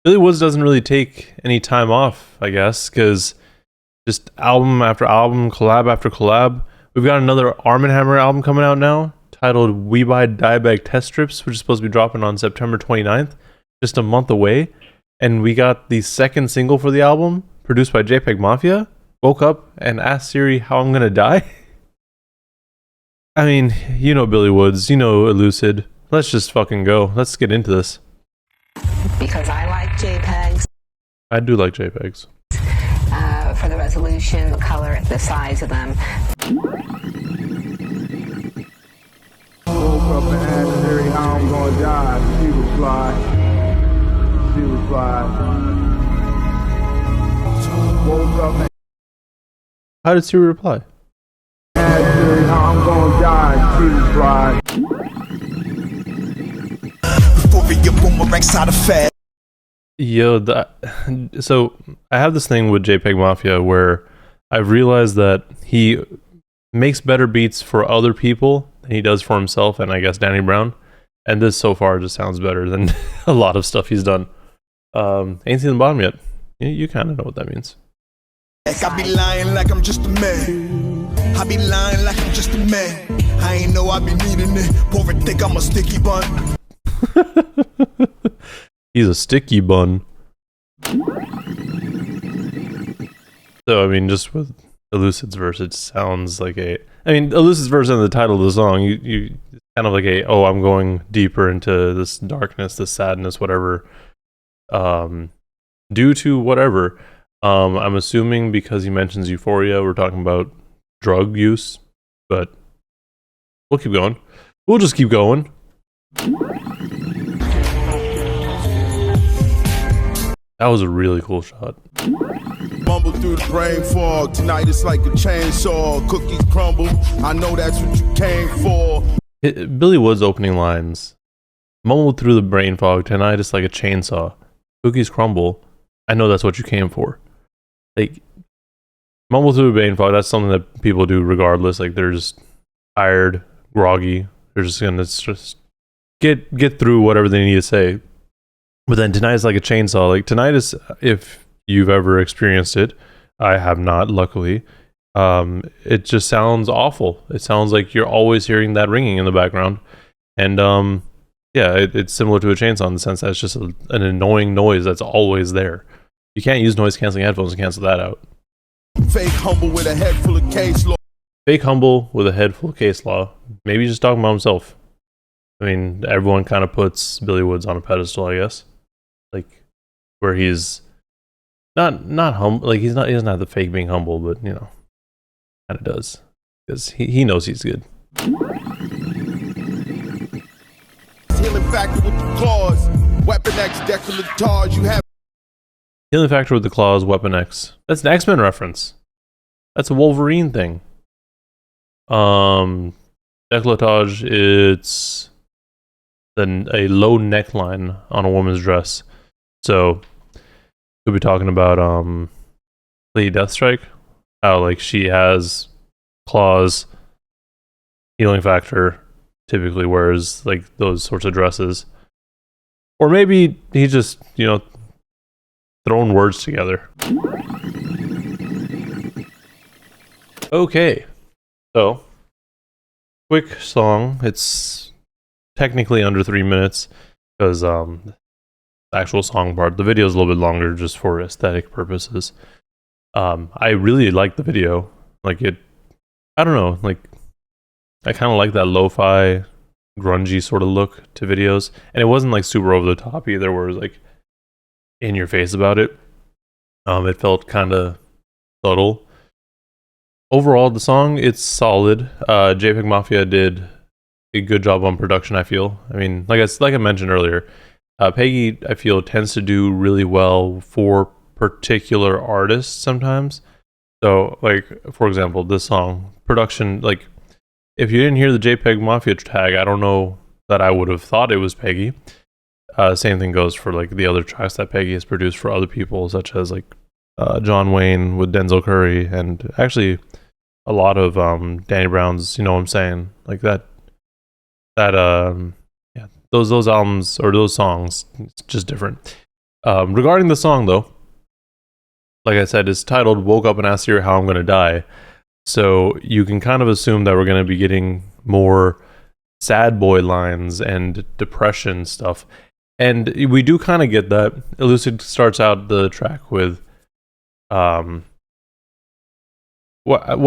Billy Woods doesn't really take any time off, I guess, because just album after album, collab after collab. We've got another Armand Hammer album coming out now, titled We Buy Diabetic Test Strips, which is supposed to be dropping on September 29th, just a month away. And we got the second single for the album, produced by JPEGmafia. Woke up and asked Siri how I'm gonna die. I mean, you know Billy Woods, you know Elucid. Let's just fucking go. Let's get into this. Because I like JPEGs. I do like JPEGs. For the resolution, the color, the size of them. Woke up and asked Siri how I'm gonna die. She replied. Woke up and How did Siri reply? asked Siri how I'm gonna die. She replied. Yo, so I have this thing with JPEGmafia where I've realized that he makes better beats for other people than he does for himself and I guess Danny Brown. And this so far just sounds better than a lot of stuff he's done. Ain't seen the bottom yet. You kind of know what that means. I be lying like I'm just a man. I be lying like I'm just a man. I ain't know I be needing it. Poor it think I'm a sticky bun. He's a sticky bun. So, I mean, just with Elucid's verse, it sounds like Elucid's verse in the title of the song, you kind of like I'm going deeper into this darkness, this sadness, whatever, due to whatever. I'm assuming because he mentions euphoria, we're talking about drug use, but we'll keep going. We'll just keep going. That was a really cool shot. Mumble through the brain fog. Tonight it's like a chainsaw. Cookies crumble. I know that's what you came for. Billy Woods' opening lines. Mumble through the brain fog. Tonight it's like a chainsaw. Cookies crumble. I know that's what you came for. Like, mumble through the brain fog, that's something that people do regardless. Like, they're just tired, groggy. They're just gonna just get through whatever they need to say. But then tonight is like a chainsaw. Like, tonight is, if you've ever experienced it, I have not, luckily. It just sounds awful. It sounds like you're always hearing that ringing in the background. And yeah, it's similar to a chainsaw in the sense that it's just an annoying noise that's always there. You can't use noise canceling headphones to cancel that out. Fake humble with a head full of case law. Fake humble with a head full of case law. Maybe he's just talking about himself. I mean, everyone kind of puts Billy Woods on a pedestal, I guess. Like, where he's not humble. Like, he doesn't have the fake being humble, but, you know, kind of does. Because he knows he's good. Healing factor with the claws. Weapon X decolletage. You have Healing factor with the claws, Weapon X. That's an X-Men reference. That's a Wolverine thing. Decolletage, it's a low neckline on a woman's dress. So we'll be talking about Lady Deathstrike. How like she has claws, healing factor, typically wears like those sorts of dresses. Or maybe he just, you know, throwing words together. Okay, so quick song. It's technically under 3 minutes because the actual song part, the video is a little bit longer just for aesthetic purposes. I really like the video. Like it, I don't know, like I kind of like that lo-fi, grungy sort of look to videos, and it wasn't like super over the top either, where it was like in your face about it. It felt kind of subtle. Overall, the song, it's solid. JPEGmafia did a good job on production, I feel. I mean, like I mentioned earlier, Peggy, I feel, tends to do really well for particular artists sometimes. So, like, for example, this song, production, like, if you didn't hear the JPEGmafia tag, I don't know that I would have thought it was Peggy. Same thing goes for, like, the other tracks that Peggy has produced for other people, such as, like, John Wayne with Denzel Curry, and actually a lot of Danny Brown's, you know what I'm saying? Like, yeah, those albums, or those songs, it's just different. Regarding the song, though, like I said, it's titled "Woke Up and Asked Siri How I'm Gonna Die," so you can kind of assume that we're gonna be getting more sad boy lines and depression stuff, and we do kind of get that. Elucid starts out the track with, what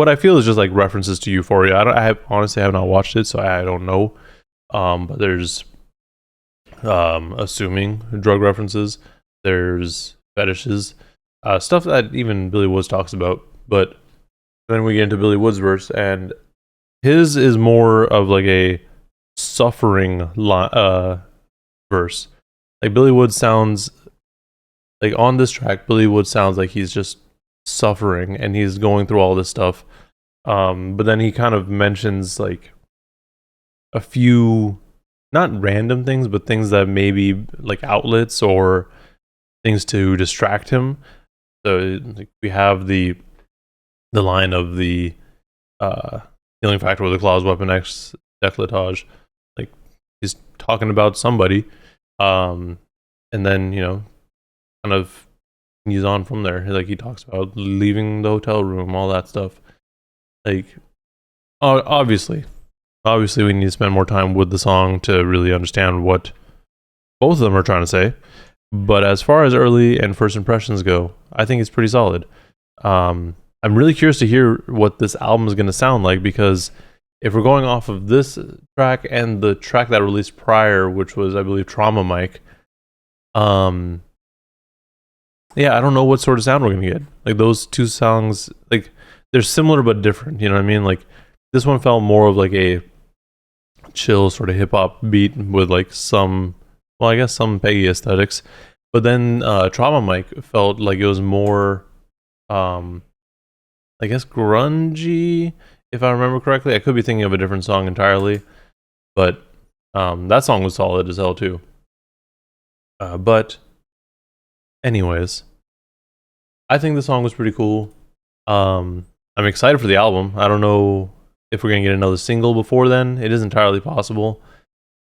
I feel is just like references to Euphoria. I honestly have not watched it, so I don't know. But there's assuming drug references. There's fetishes, stuff that even Billy Woods talks about. But then we get into Billy Woods' verse, and his is more of like a suffering verse. Like Billy Woods sounds like on this track, Billy Woods sounds like he's just suffering and he's going through all this stuff. But then he kind of mentions like a few not random things, but things that maybe like outlets or things to distract him. So like, we have the line of the healing factor with the claws weapon X decolletage. Like he's talking about somebody, and then kind of he's on from there. Like he talks about leaving the hotel room, all that stuff. Like obviously we need to spend more time with the song to really understand what both of them are trying to say. But as far as early and first impressions go, I think it's pretty solid. I'm really curious to hear what this album is going to sound like, because if we're going off of this track and the track that released prior, which was, I believe, Trauma Mike, yeah, I don't know what sort of sound we're going to get. Like those two songs, like they're similar but different. You know what I mean? Like this one felt more of like a chill sort of hip hop beat with like some Peggy aesthetics. But then Trauma Mike felt like it was more, I guess, grungy, if I remember correctly. I could be thinking of a different song entirely, but that song was solid as hell too. But anyways, I think the song was pretty cool. I'm excited for the album. I don't know if we're gonna get another single before then. It is entirely possible,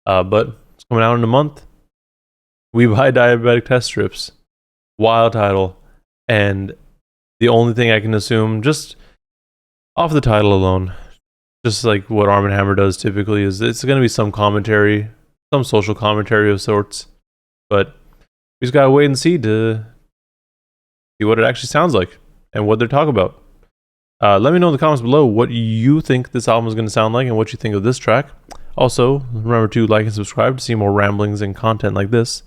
but it's coming out in a month. We Buy Diabetic Test Strips. Wild title. And the only thing I can assume, just off the title alone, just like what Armand Hammer does typically, is it's going to be some commentary, some social commentary of sorts. But we just got to wait and see to see what it actually sounds like and what they're talking about. Let me know in the comments below what you think this album is going to sound like and what you think of this track. Also, remember to like and subscribe to see more ramblings and content like this.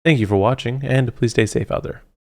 Thank you for watching, and please stay safe out there.